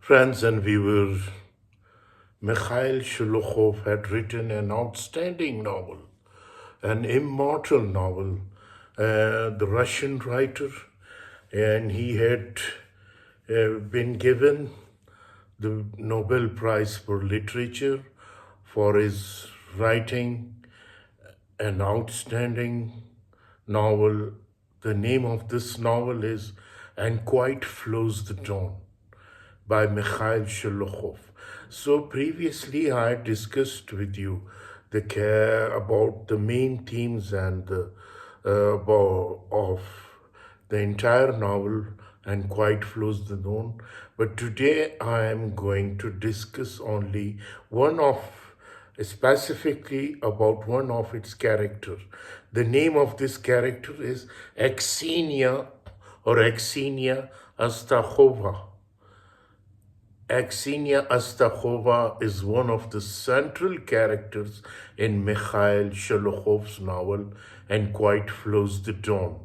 Friends and viewers, Mikhail Sholokhov had written an outstanding novel, an immortal novel, the Russian writer, and he had been given the Nobel Prize for Literature for his writing an outstanding novel. The name of this novel is And Quite Flows the Dawn by Mikhail Sholokhov. So previously I discussed with you the care about the main themes and of the entire novel And Quite Flows the Dawn. But today I am going to discuss only specifically about one of its characters. The name of this character is Aksinia Astakhova. Aksinia Astakhova is one of the central characters in Mikhail Sholokhov's novel And Quite Flows the Dawn.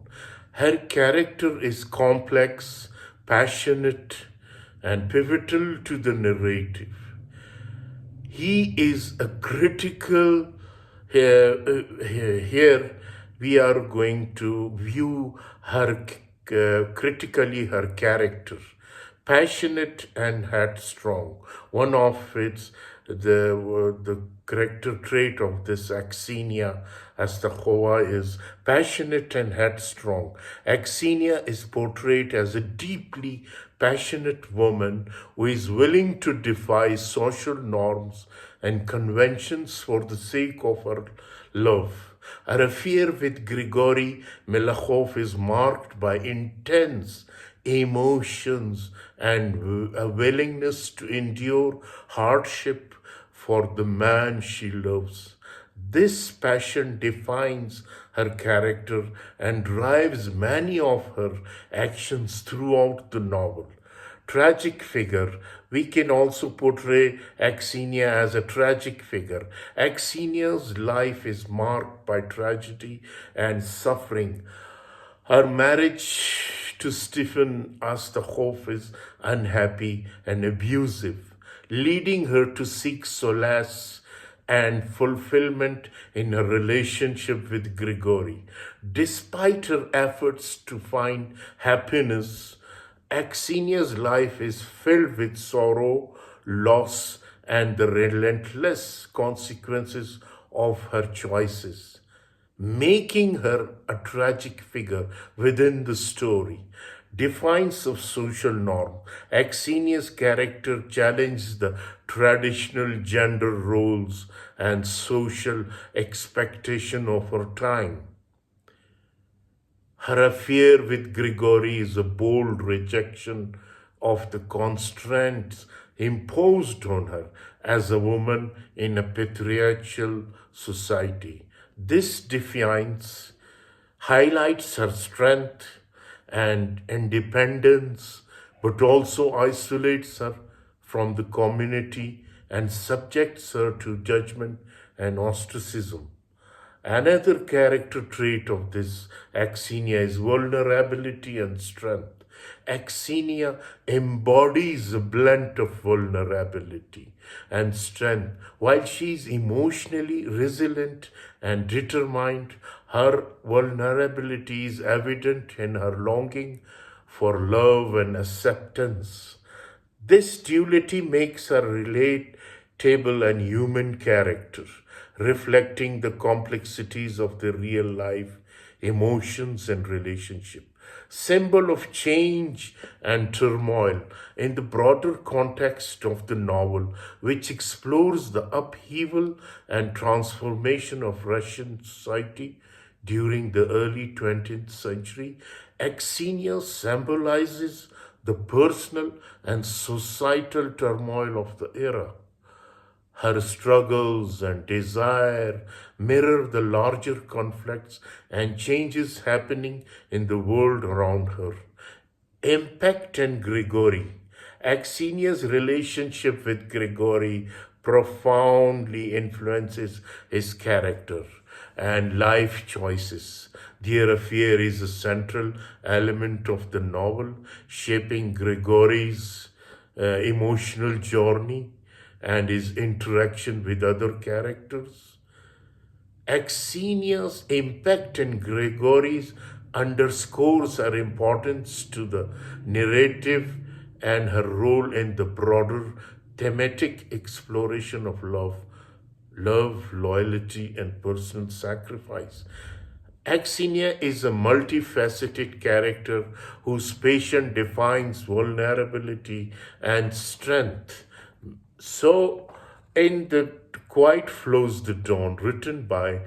Her character is complex, passionate, and pivotal to the narrative. He is a critical, here we are going to view her critically her character, passionate and headstrong. One of the character trait of this Aksinia Astakhova is passionate and headstrong. Aksinia is portrayed as a deeply passionate woman who is willing to defy social norms and conventions for the sake of her love. Her affair with Grigory Melakhov is marked by intense emotions and a willingness to endure hardship for the man she loves. This passion defines her character and drives many of her actions throughout the novel. Tragic figure. We can also portray Aksinia as a tragic figure. Aksinia's life is marked by tragedy and suffering. Her marriage to Stephen Astakhov is unhappy and abusive, leading her to seek solace and fulfillment in her relationship with Grigory. Despite her efforts to find happiness, Aksinia's life is filled with sorrow, loss, and the relentless consequences of her choices, making her a tragic figure within the story. Defiance of social norm. Aksinia's character challenges the traditional gender roles and social expectation of her time. Her affair with Grigory is a bold rejection of the constraints imposed on her as a woman in a patriarchal society. This defiance highlights her strength and independence, but also isolates her from the community and subjects her to judgment and ostracism. Another character trait of this Aksinia is vulnerability and strength. Aksinia embodies a blend of vulnerability and strength. While she is emotionally resilient and determined, her vulnerability is evident in her longing for love and acceptance. This duality makes her relatable and human character, reflecting the complexities of the real life, emotions, and relationship. Symbol of change and turmoil in the broader context of the novel, which explores the upheaval and transformation of Russian society during the early 20th century. Aksinia symbolizes the personal and societal turmoil of the era. Her struggles and desire mirror the larger conflicts and changes happening in the world around her. Impact and Grigory. Aksinia's relationship with Grigory profoundly influences his character and life choices. Their affair is a central element of the novel, shaping Grigory's emotional journey and his interaction with other characters. Aksinia's impact and Gregory's underscores her importance to the narrative and her role in the broader thematic exploration of love, loyalty, and personal sacrifice. Aksinia is a multifaceted character whose passion defines vulnerability and strength. So, in the Quiet Flows the Dawn, written by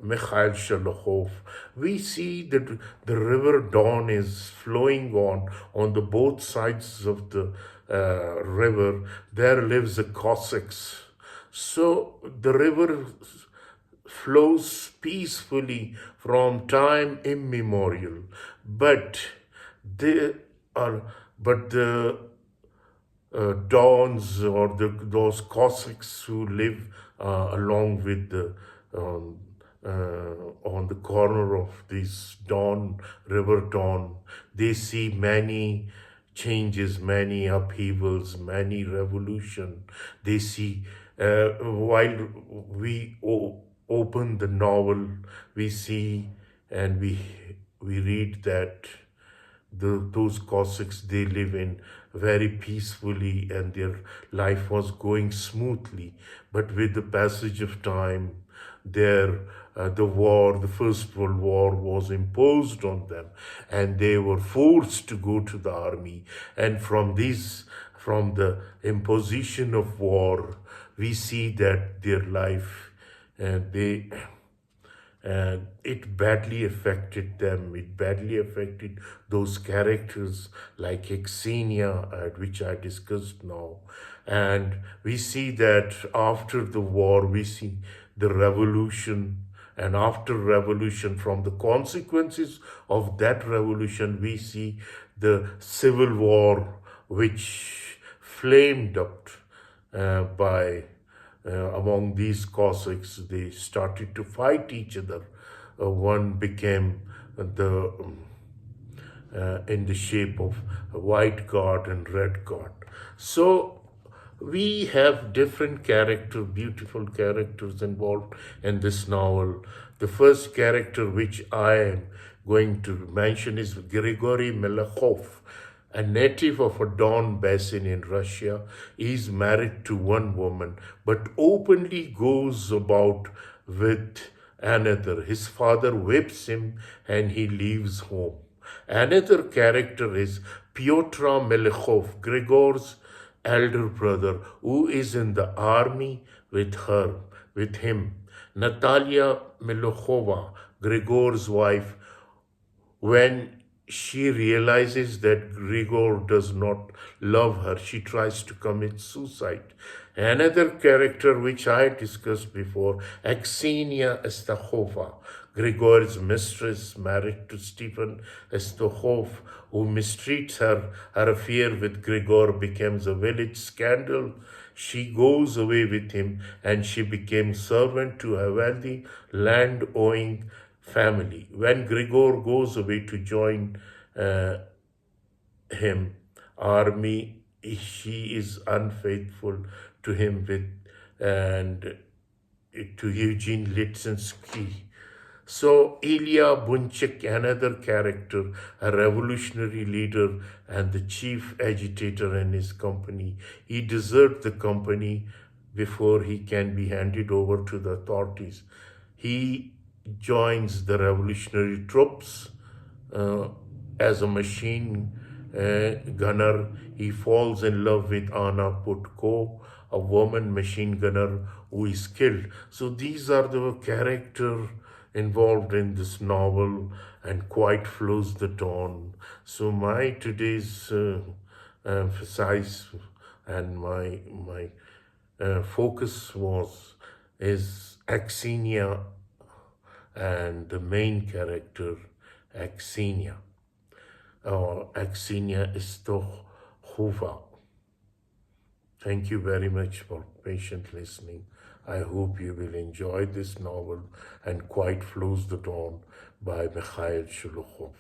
Mikhail Sholokhov, we see that the river Don is flowing on the both sides of the river. There lives the Cossacks. So the river flows peacefully from time immemorial, but they are but the Dons or those Cossacks who live along with the on the corner of this river Don, they see many changes, many upheavals, many revolution. They see while we open the novel, we see and we read that those Cossacks, they live in very peacefully and their life was going smoothly. But with the passage of time, the First World War was imposed on them, and they were forced to go to the army. And from the imposition of war, we see that their life, they and it badly affected them. It badly affected those characters like Aksinia, which I discussed now. And we see that after the war, we see the revolution, and after revolution, from the consequences of that revolution, we see the civil war, which flamed up by among these Cossacks. They started to fight each other. One became the in the shape of a white god and red god. So we have different beautiful characters involved in this novel. The first character which I am going to mention is Grigory Melekhov, a native of a Don basin in Russia. Is married to one woman, but openly goes about with another. His father whips him and he leaves home. Another character is Pyotr Melekhov, Gregor's elder brother, who is in the army with him. Natalia Melekhova, Gregor's wife, when she realizes that Grigor does not love her, she tries to commit suicide. Another character which I discussed before, Aksinia Astakhova, Grigor's mistress, married to Stephen Astakhov, who mistreats her. Her affair with Grigor becomes a village scandal. She goes away with him and she became servant to a wealthy land-owning family. When Grigor goes away to join him army, she is unfaithful to him and to Eugene Litsensky. So Ilya Bunchik, another character, a revolutionary leader and the chief agitator in his company, he deserts the company before he can be handed over to the authorities. He joins the revolutionary troops as a machine gunner. He falls in love with Anna Putko, a woman machine gunner who is killed. So these are the characters involved in this novel, and Quiet Flows the Dawn. So my today's emphasize and my focus is Aksinia and the main character Aksinia, or Aksinia Astakhova. Thank you very much for patient listening. I hope you will enjoy this novel and Quiet Flows the Dawn by Mikhail Sholokhov.